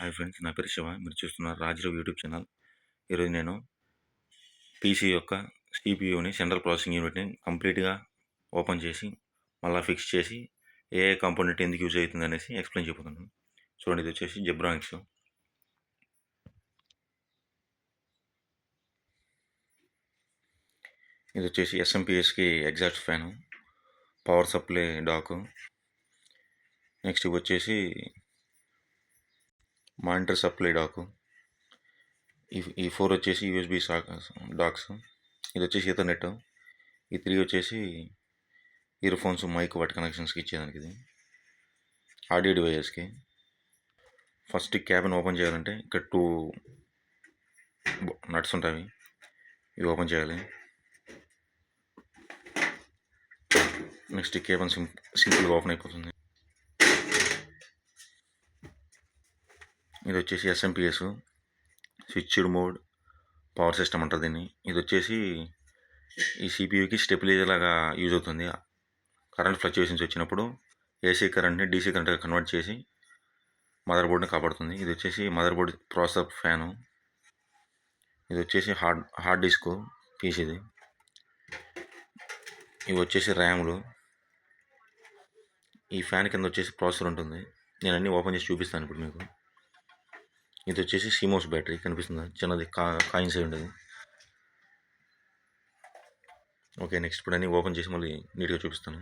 Hi friends, నా పేరు శివ. మీరు చూస్తున్నారు రాజరావు యూట్యూబ్ ఛానల్. ఈరోజు నేను పీసీ యొక్క సిపియూని సెంట్రల్ ప్రాసెసింగ్ యూనిట్ని కంప్లీట్గా ఓపెన్ చేసి మళ్ళీ ఫిక్స్ చేసి ఏ కాంపోనెంట్ ఎందుకు యూజ్ అవుతుంది అనేసి ఎక్స్ప్లెయిన్ చెబుతున్నాను. చూడండి, ఇది వచ్చేసి జెబ్రానిక్స్. ఇది వచ్చేసి ఎస్ఎంపిఎస్కి ఎగ్జాస్ట్ ఫ్యాను, పవర్ సప్లై డాకు. నెక్స్ట్ ఇవి వచ్చేసి మానిటర్ సప్లై డాకు. ఈ 4 వచ్చేసి యూఎస్బి డాక్స్. ఇది వచ్చేసి ఈథర్నెట్. ఈ 3 వచ్చేసి ఇయర్ ఫోన్స్, మైక్, వాటి కనెక్షన్స్కి ఇచ్చేదానికి. ఇది ఆడియో డివైజెస్కి. ఫస్ట్ క్యాబిన్ ఓపెన్ చేయాలంటే ఇక్కడ 2 నట్స్ ఉంటాయి, ఇవి ఓపెన్ చేయాలి. నెక్స్ట్ కేబిన్ సింపుల్గా ఓపెన్ అయిపోతుంది. ఇది వచ్చేసి SMPS switched mode power system అంటారు దీన్ని. ఇది వచ్చేసి ఈ సిపియూకి స్టెబిలైజర్ లాగా యూజ్ అవుతుంది. కరెంట్ ఫ్లక్చుయేషన్స్ వచ్చినప్పుడు ఏసీ కరెంట్ని డీసీ కరెంట్గా కన్వర్ట్ చేసి మదర్ బోర్డ్ని కాపాడుతుంది. ఇది వచ్చేసి మదర్ బోర్డ్ ప్రాసెసర్ ఫ్యాను. ఇది వచ్చేసి హార్డ్ డిస్క్ పీసీది. ఇవి వచ్చేసి ర్యామ్లు. ఈ ఫ్యాన్ కింద వచ్చేసి ప్రాసెసర్ ఉంటుంది. నేను అన్నీ ఓపెన్ చేసి చూపిస్తాను ఇప్పుడు మీకు. ఇది వచ్చేసి సిమోస్ బ్యాటరీ కనిపిస్తుందా, చిన్నది కాయిన్స్ అయి ఉండేది. ఓకే, నెక్స్ట్ ఇప్పుడు అన్నీ ఓపెన్ చేసి మళ్ళీ నీట్గా చూపిస్తాను.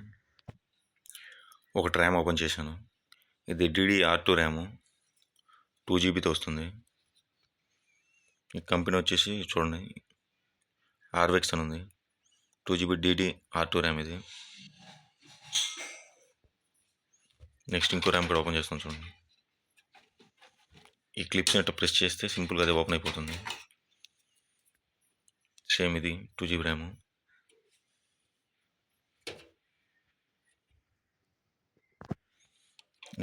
ఒకటి ర్యామ్ ఓపెన్ చేశాను. ఇది DDR2 ర్యాము, 2GB వస్తుంది. ఈ కంపెనీ వచ్చేసి చూడండి, ఆర్వెక్స్ అని ఉంది. 2GB DDR2 ర్యామ్ ఇది. నెక్స్ట్ ఇంకో ర్యామ్ కూడా ఓపెన్ చేస్తాను చూడండి. ఈ క్లిప్స్ అట్లా ప్రెస్ చేస్తే సింపుల్గా అది ఓపెన్ అయిపోతుంది. సేమ్ ఇది 2GB RAM.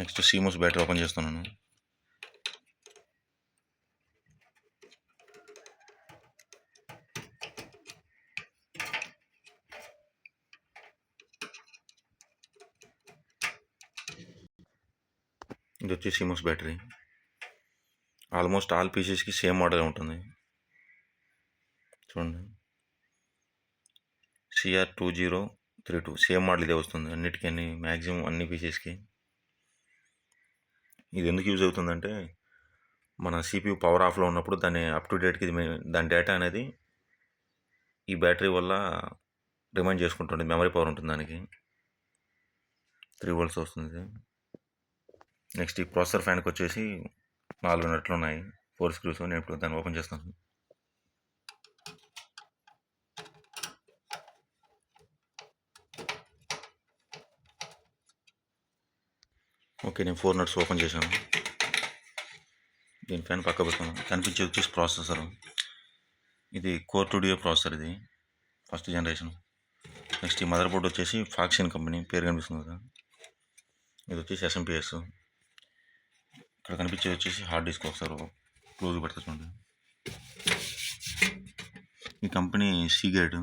Next CMOS battery open చేస్తున్నాను. ఇది వచ్చి సిమోస్ బ్యాటరీ. ఆల్మోస్ట్ ఆల్ పీసెస్కి సేమ్ మోడల్ ఉంటుంది చూడండి. CR2032 సేమ్ మోడల్ ఇదే వస్తుంది అన్నిటికీ, మ్యాక్సిమం అన్ని పీసెస్కి. ఇది ఎందుకు యూజ్ అవుతుందంటే, మన CPU పవర్ ఆఫ్లో ఉన్నప్పుడు దాన్ని అప్ టు డేట్కి దాని డేటా అనేది ఈ బ్యాటరీ వల్ల రిమైండ్ చేసుకుంటుంది. మెమరీ పవర్ ఉంటుంది దానికి. 3 volts వస్తుంది. నెక్స్ట్ ఈ ప్రాసెసర్ ఫ్యాన్కి వచ్చేసి 4 నట్లు ఉన్నాయి, 4 స్క్రూస్. నేను ఇప్పుడు దాన్ని ఓపెన్ చేస్తాను. ఓకే, నేను 4 నట్స్ ఓపెన్ చేశాను. దీని ఫ్యాన్ పక్క పెడతాను. కనిపించేది వచ్చేసి ప్రాసెసర్. ఇది కోర్ 2 Duo ప్రాసెసర్, ఇది ఫస్ట్ జనరేషన్. నెక్స్ట్ ఈ మదర్ బోర్డ్ వచ్చేసి ఫాక్సిన్ కంపెనీ, పేరు కనిపిస్తుంది కదా. ఇది వచ్చేసి ఎస్ఎంపిఎస్. ఇక్కడ కనిపించేది వచ్చేసి హార్డ్ డిస్క్. ఒకసారి క్లోజ్ పెడతా చూడండి. ఈ కంపెనీ సీగేట్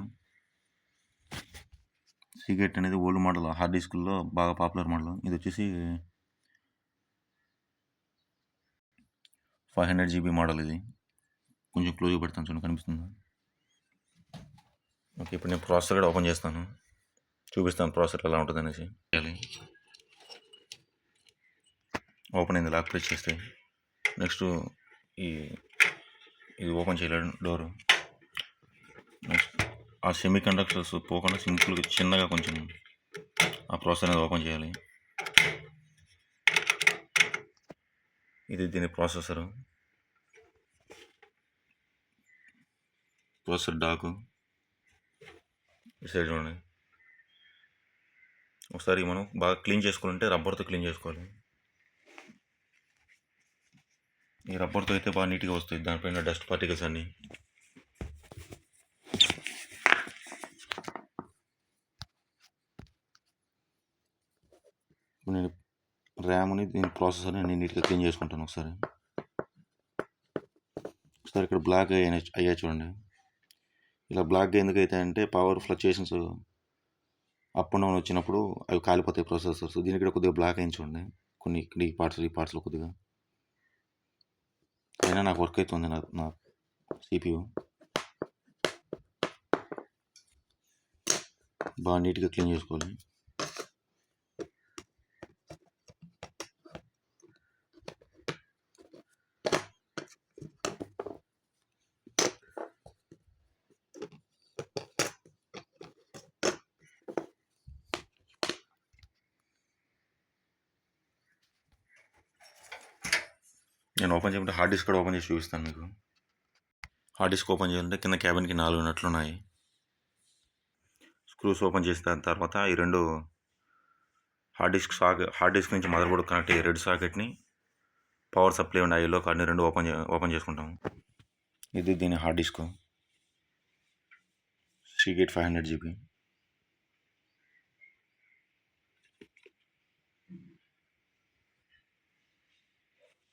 అనేది ఓల్డ్ మోడల్ హార్డ్ డిస్క్లో బాగా పాపులర్ మోడల్. ఇది వచ్చేసి 500 GB మోడల్. ఇది కొంచెం క్లోజ్ పెడతాను చూడండి, కనిపిస్తుందా. ఓకే, ఇప్పుడు నేను ప్రాసెసర్ కూడా ఓపెన్ చేస్తాను, చూపిస్తాను ప్రాసెసర్ ఎలా ఉంటుంది అనేసి. ఓపెన్ అయింది, లాక్ ప్రెస్ చేస్తే. నెక్స్ట్ ఇది ఓపెన్ చేయలేడు డోరు. నెక్స్ట్ ఆ సెమీ కండక్టర్స్ పోకుండా సింపుల్గా చిన్నగా కొంచెం ఆ ప్రాసెసర్ అనేది ఓపెన్ చేయాలి. ఇది దీని ప్రాసెసర్ డాకు. ఈ సైడ్ చూడండి. ఒకసారి మనం బాగా క్లీన్ చేసుకోవాలంటే రబ్బర్తో క్లీన్ చేసుకోవాలి. ఈ రబ్బర్తో అయితే బాగా నీట్గా వస్తాయి, దానిపైన డస్ట్ పార్టికల్స్ అన్నీ. నేను ర్యామ్ని దీని ప్రాసెసర్ని నేను నీట్గా క్లీన్ చేసుకుంటాను. ఒకసారి ఇక్కడ బ్లాక్ అయ్యా చూడండి. ఇలా బ్లాక్గా ఎందుకు అవుతాయంటే, power fluctuations up and down వచ్చినప్పుడు అవి కాలిపోతాయి ప్రాసెసర్స్. దీనికి కూడా కొద్దిగా బ్లాక్ అయింది చూడండి, కొన్ని ఈ పార్ట్స్లో కొద్దిగా. అయినా నాకు వర్క్ అవుతుంది నా CPU బాగా నీట్గా క్లీన్ చేసుకోవాలి. నేను ఓపెన్ చేయమంటే హార్డ్ డిస్క్ కూడా ఓపెన్ చేసి చూపిస్తాను మీకు. హార్డ్ డిస్క్ ఓపెన్ చేయాలంటే కింద క్యాబిన్కి 4 నట్లు ఉన్నాయి. స్క్రూస్ ఓపెన్ చేసిన తర్వాత ఈ 2 హార్డ్ డిస్క్ నుంచి మదర్ బోర్డ్ కనెక్ట్ అయ్యే రెడ్ సాకెట్ని పవర్ సప్లై ఉండే ఐలో కార్డ్ని 2 ఓపెన్ చేసుకుంటాము. ఇది దీని హార్డ్ డిస్క్ Seagate 500 GB.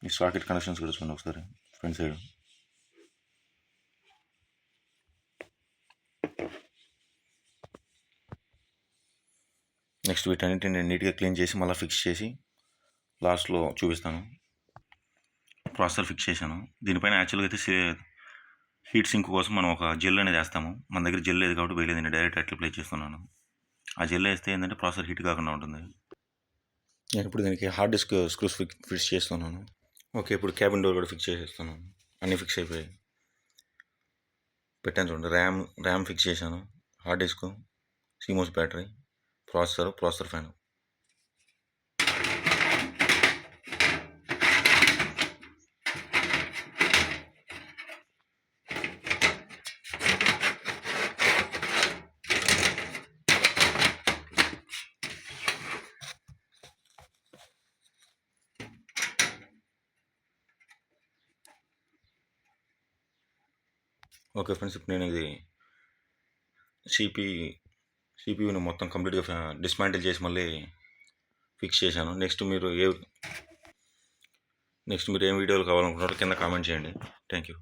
ఈ సాకెట్ కనెక్షన్స్ కూడా చూడండి ఒకసారి ఫ్రంట్ సైడ్. నెక్స్ట్ వీటన్నిటిని నేను నీట్గా క్లీన్ చేసి మళ్ళీ ఫిక్స్ చేసి లాస్ట్లో చూపిస్తాను. ప్రాసెసర్ ఫిక్స్ చేశాను. దీనిపైన యాక్చువల్గా అయితే హీట్ సింక్ కోసం మనం ఒక జెల్ అనేది వేస్తాము. మన దగ్గర జెల్ లేదు కాబట్టి వేయలేదు, నేను డైరెక్ట్ అట్లా ప్లే చేస్తున్నాను. ఆ జెల్ వేస్తే ఏంటంటే ప్రాసెసర్ హీట్ కాకుండా ఉంటుంది. నేను ఇప్పుడు దీనికి హార్డ్ డిస్క్ స్క్రూస్ ఫిక్స్ చేస్తున్నాను. ఓకే, ఇప్పుడు క్యాబిన్ డోర్ కూడా ఫిక్స్ చేసేస్తున్నాను. అన్నీ ఫిక్స్ అయిపోయాయి. పెట్టాను చూడండి. ర్యామ్ ఫిక్స్ చేశాను, hard disk, CMOS battery, processor fan. Okay friends, ఇప్పుడు నేను ఇది CPUని మొత్తం కంప్లీట్గా డిస్మాంటిల్ చేసి మళ్ళీ ఫిక్స్ చేశాను. నెక్స్ట్ మీరు ఏం వీడియోలు కావాలనుకుంటున్నారో కింద కామెంట్ చేయండి. Thank you.